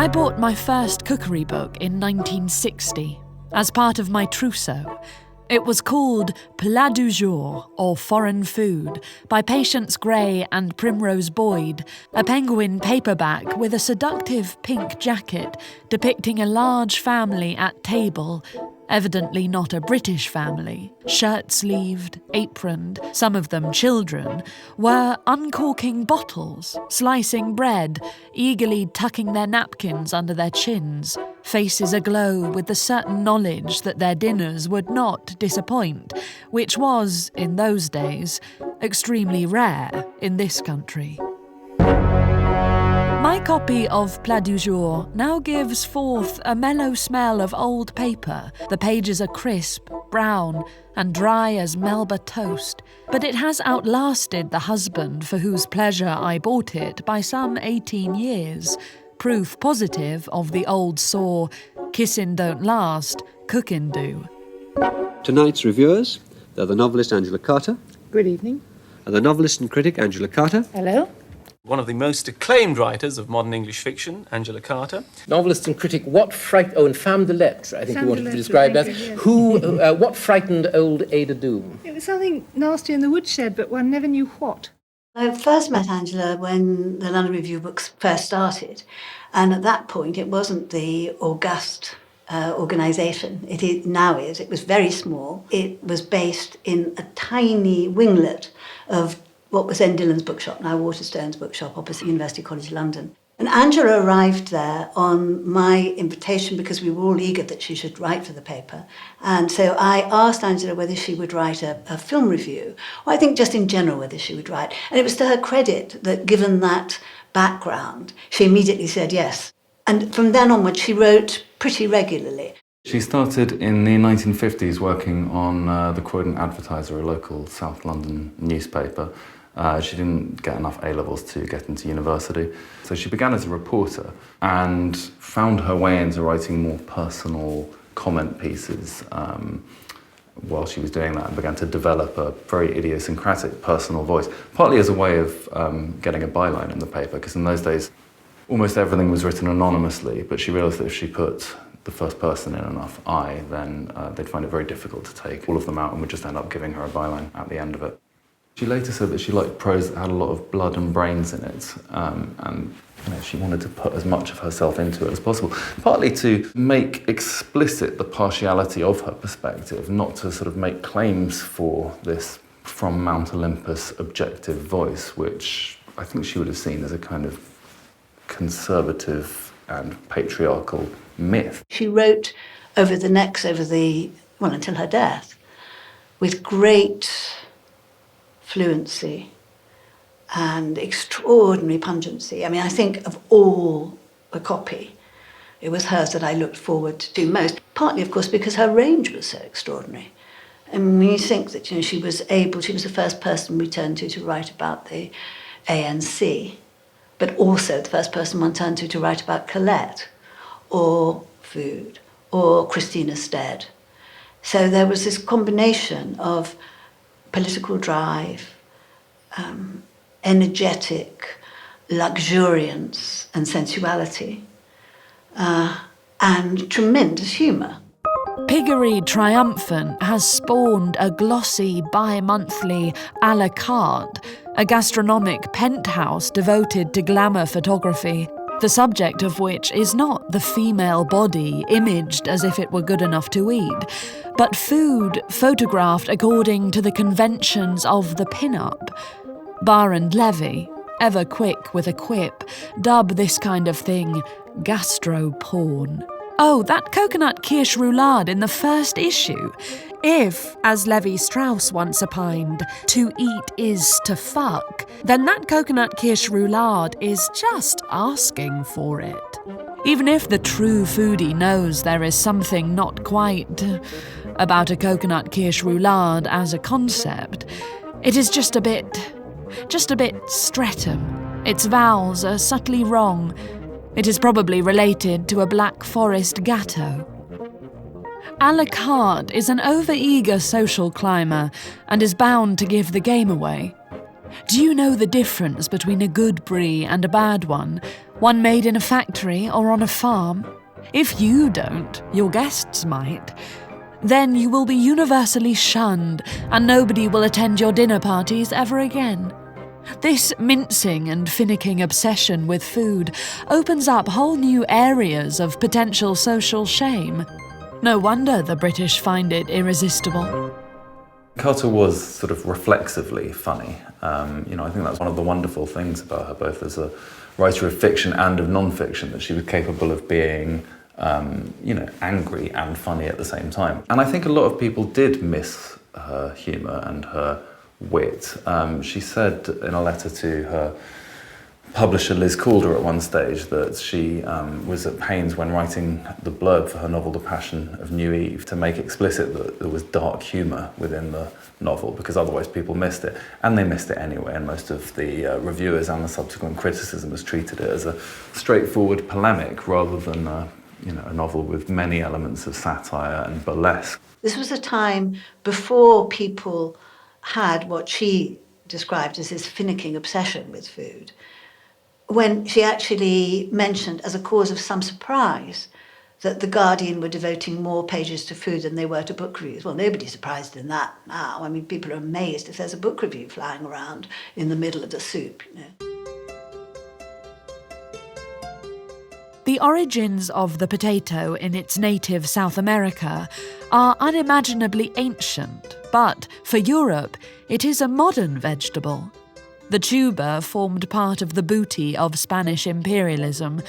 I bought my first cookery book in 1960 as part of my trousseau. It was called Plat du Jour, or Foreign Food, by Patience Gray and Primrose Boyd, a penguin paperback with a seductive pink jacket depicting a large family at table, evidently not a British family, shirt-sleeved, aproned, some of them children, were uncorking bottles, slicing bread, eagerly tucking their napkins under their chins, faces aglow with the certain knowledge that their dinners would not disappoint, which was, in those days, extremely rare in this country. My copy of Plat du Jour now gives forth a mellow smell of old paper. The pages are crisp, brown, and dry as Melba toast, but it has outlasted the husband for whose pleasure I bought it by some 18 years. Proof positive of the old saw, kissin' don't last, cookin' do. Tonight's reviewers, they're the novelist Angela Carter. Good evening. And the novelist and critic Angela Carter. Hello. One of the most acclaimed writers of modern English fiction, Angela Carter. Novelist and critic, and femme de lettres, I think you wanted to describe that. Yes. What frightened old Ada Doom? It was something nasty in the woodshed, but one never knew what. I first met Angela when the London Review books first started, and at that point it wasn't the august organisation it now is. It was very small. It was based in a tiny winglet of what was then Dillon's bookshop, now Waterstone's bookshop, opposite University College London. And Angela arrived there on my invitation because we were all eager that she should write for the paper. And so I asked Angela whether she would write a film review, or I think just in general whether she would write. And it was to her credit that given that background, she immediately said yes. And from then onwards, she wrote pretty regularly. She started in the 1950s working on the Croydon Advertiser, a local South London newspaper. She didn't get enough A-levels to get into university. So she began as a reporter and found her way into writing more personal comment pieces while she was doing that, and began to develop a very idiosyncratic personal voice, partly as a way of getting a byline in the paper, because in those days almost everything was written anonymously, but she realised that if she put the first person in enough I, then they'd find it very difficult to take all of them out and would just end up giving her a byline at the end of it. She later said that she liked prose that had a lot of blood and brains in it, and she wanted to put as much of herself into it as possible, partly to make explicit the partiality of her perspective, not to sort of make claims for this from Mount Olympus objective voice, which I think she would have seen as a kind of conservative and patriarchal myth. She wrote until her death, with great fluency and extraordinary pungency. I mean, I think of all the copy, it was hers that I looked forward to most, partly, of course, because her range was so extraordinary. And when you think that, she was the first person we turned to write about the ANC, but also the first person one turned to write about Colette, or food, or Christina Stead. So there was this combination of political drive, energetic luxuriance and sensuality, and tremendous humour. Piggery Triumphant has spawned a glossy, bi-monthly à la carte, a gastronomic penthouse devoted to glamour photography, the subject of which is not the female body imaged as if it were good enough to eat, but food photographed according to the conventions of the pin-up. Barr and Levy, ever quick with a quip, dub this kind of thing gastro-porn. Oh, that coconut kirsch roulade in the first issue. If, as Levi-Strauss once opined, to eat is to fuck, then that coconut kirsch roulade is just asking for it. Even if the true foodie knows there is something not quite about a coconut kirsch roulade as a concept, it is just a bit stretum. Its vowels are subtly wrong. It is probably related to a Black Forest gatto. A la carte is an over-eager social climber and is bound to give the game away. Do you know the difference between a good brie and a bad one made in a factory or on a farm? If you don't, your guests might. Then you will be universally shunned and nobody will attend your dinner parties ever again. This mincing and finicking obsession with food opens up whole new areas of potential social shame. No wonder the British find it irresistible. Carter was sort of reflexively funny. I think that's one of the wonderful things about her, both as a writer of fiction and of non-fiction, that she was capable of being, angry and funny at the same time. And I think a lot of people did miss her humour and her wit. She said in a letter to her publisher Liz Calder at one stage that she was at pains when writing the blurb for her novel The Passion of New Eve to make explicit that there was dark humour within the novel, because otherwise people missed it. And they missed it anyway, and most of the reviewers and the subsequent criticism has treated it as a straightforward polemic rather than a novel with many elements of satire and burlesque. This was a time before people had what she described as this finicking obsession with food, when she actually mentioned as a cause of some surprise that The Guardian were devoting more pages to food than they were to book reviews. Well, nobody's surprised in that now. I mean, people are amazed if there's a book review flying around in the middle of the soup, The origins of the potato in its native South America are unimaginably ancient, but for Europe, it is a modern vegetable. The tuber formed part of the booty of Spanish imperialism,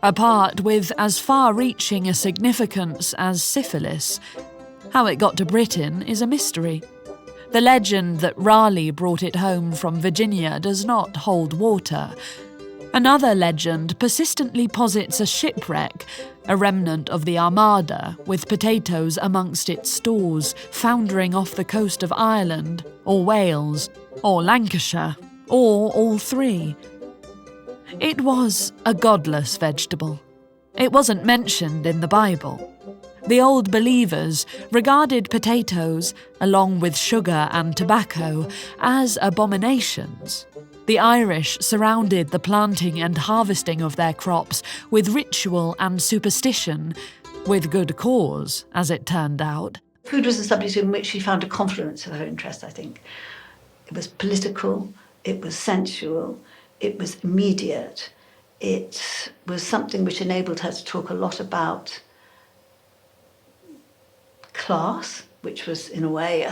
a part with as far-reaching a significance as syphilis. How it got to Britain is a mystery. The legend that Raleigh brought it home from Virginia does not hold water. Another legend persistently posits a shipwreck, a remnant of the Armada, with potatoes amongst its stores, foundering off the coast of Ireland, or Wales, or Lancashire, or all three. It was a godless vegetable. It wasn't mentioned in the Bible. The Old Believers regarded potatoes, along with sugar and tobacco, as abominations. The Irish surrounded the planting and harvesting of their crops with ritual and superstition, with good cause, as it turned out. Food was the subject in which she found a confluence of her interests, I think. It was political, it was sensual, it was immediate. It was something which enabled her to talk a lot about class, which was, in a way,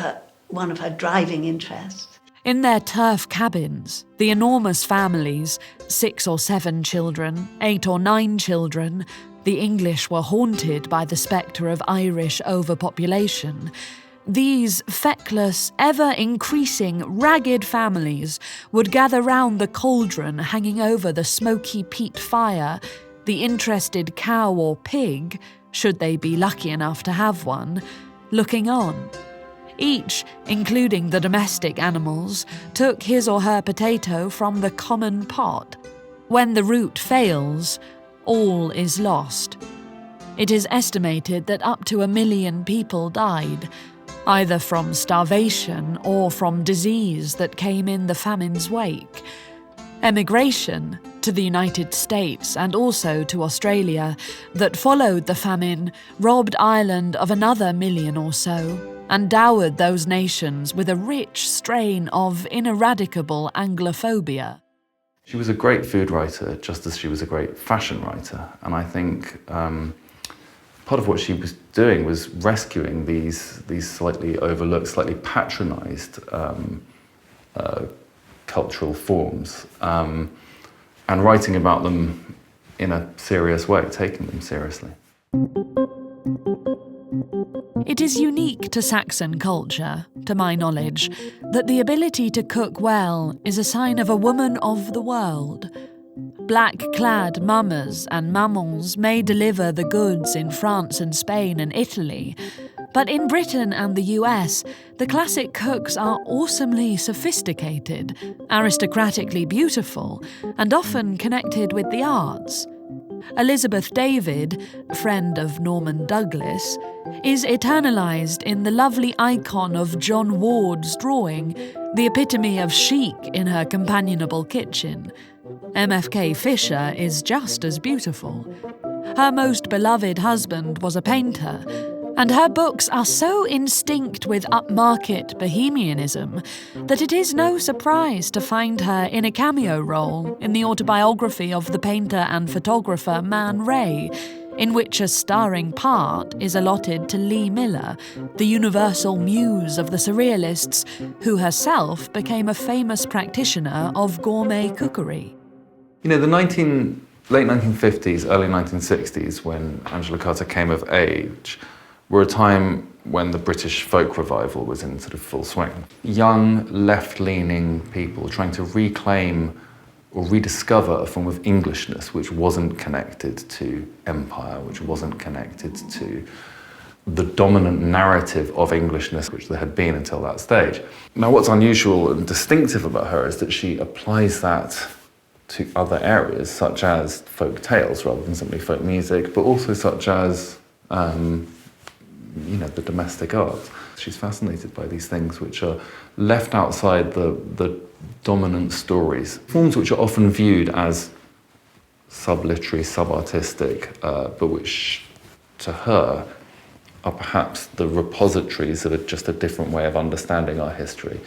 one of her driving interests. In their turf cabins, the enormous families, 6 or 7 children, 8 or 9 children, the English were haunted by the spectre of Irish overpopulation. These feckless, ever-increasing, ragged families would gather round the cauldron hanging over the smoky peat fire, the interested cow or pig, should they be lucky enough to have one, looking on. Each, including the domestic animals, took his or her potato from the common pot. When the root fails, all is lost. It is estimated that up to 1 million people died, either from starvation or from disease that came in the famine's wake. Emigration to the United States and also to Australia that followed the famine robbed Ireland of another 1 million or so, and dowered those nations with a rich strain of ineradicable Anglophobia. She was a great food writer, just as she was a great fashion writer. And I think part of what she was doing was rescuing these slightly overlooked, slightly patronised cultural forms and writing about them in a serious way, taking them seriously. It is unique to Saxon culture, to my knowledge, that the ability to cook well is a sign of a woman of the world. Black-clad mamas and mamans may deliver the goods in France and Spain and Italy, but in Britain and the US, the classic cooks are awesomely sophisticated, aristocratically beautiful, and often connected with the arts. Elizabeth David, friend of Norman Douglas, is eternalised in the lovely icon of John Ward's drawing, the epitome of chic in her companionable kitchen. MFK Fisher is just as beautiful. Her most beloved husband was a painter, and her books are so instinct with upmarket bohemianism that it is no surprise to find her in a cameo role in the autobiography of the painter and photographer Man Ray, in which a starring part is allotted to Lee Miller, the universal muse of the Surrealists, who herself became a famous practitioner of gourmet cookery. You know, the late 1950s, early 1960s, when Angela Carter came of age, were a time when the British folk revival was in sort of full swing. Young, left-leaning people trying to reclaim or rediscover a form of Englishness which wasn't connected to empire, which wasn't connected to the dominant narrative of Englishness which there had been until that stage. Now, what's unusual and distinctive about her is that she applies that to other areas, such as folk tales rather than simply folk music, but also such as the domestic arts. She's fascinated by these things which are left outside the dominant stories. Forms which are often viewed as sub-literary, sub-artistic, but which, to her, are perhaps the repositories of just a different way of understanding our history.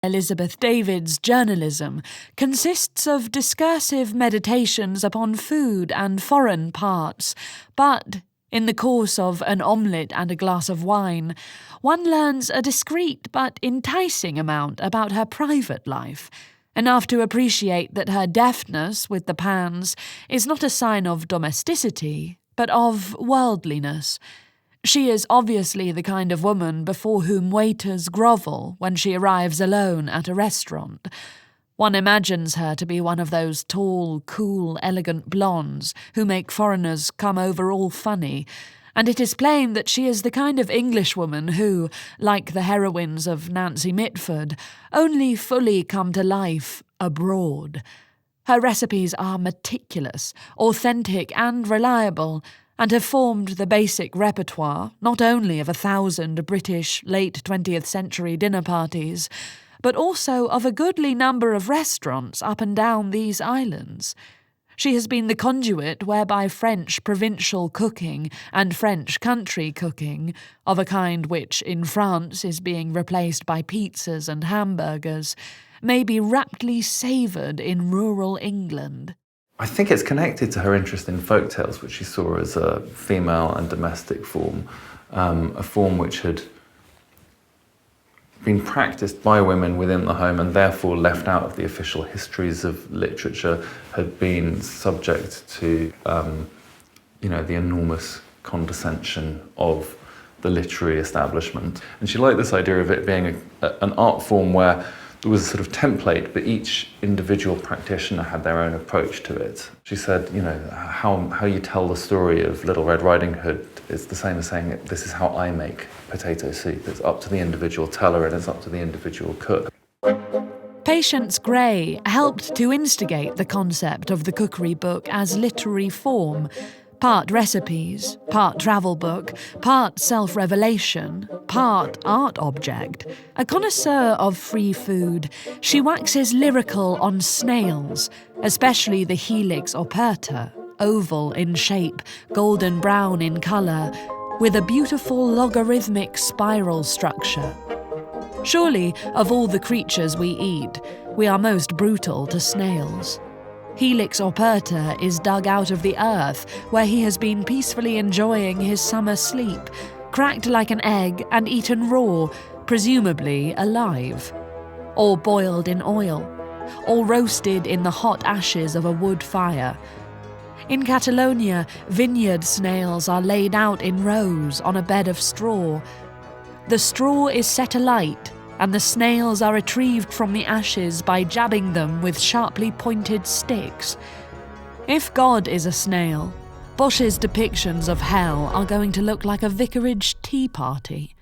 Elizabeth David's journalism consists of discursive meditations upon food and foreign parts, but in the course of an omelette and a glass of wine, one learns a discreet but enticing amount about her private life, enough to appreciate that her deftness with the pans is not a sign of domesticity, but of worldliness. She is obviously the kind of woman before whom waiters grovel when she arrives alone at a restaurant. One imagines her to be one of those tall, cool, elegant blondes who make foreigners come over all funny, and it is plain that she is the kind of Englishwoman who, like the heroines of Nancy Mitford, only fully come to life abroad. Her recipes are meticulous, authentic and reliable, and have formed the basic repertoire not only of 1,000 British late 20th century dinner parties, but also of a goodly number of restaurants up and down these islands. She has been the conduit whereby French provincial cooking and French country cooking, of a kind which in France is being replaced by pizzas and hamburgers, may be raptly savoured in rural England. I think it's connected to her interest in folk tales, which she saw as a female and domestic form, a form which had been practiced by women within the home and therefore left out of the official histories of literature, had been subject to, the enormous condescension of the literary establishment. And she liked this idea of it being an art form where there was a sort of template, but each individual practitioner had their own approach to it. She said, how you tell the story of Little Red Riding Hood is the same as saying, this is how I make potato soup. It's up to the individual teller and it's up to the individual cook. Patience Gray helped to instigate the concept of the cookery book as literary form, part recipes, part travel book, part self-revelation, part art object. A connoisseur of free food, she waxes lyrical on snails, especially the Helix operta, oval in shape, golden brown in colour, with a beautiful logarithmic spiral structure. Surely, of all the creatures we eat, we are most brutal to snails. Helix operta is dug out of the earth, where he has been peacefully enjoying his summer sleep, cracked like an egg and eaten raw, presumably alive, or boiled in oil, or roasted in the hot ashes of a wood fire. In Catalonia, vineyard snails are laid out in rows on a bed of straw. The straw is set alight, and the snails are retrieved from the ashes by jabbing them with sharply pointed sticks. If God is a snail, Bosch's depictions of hell are going to look like a vicarage tea party.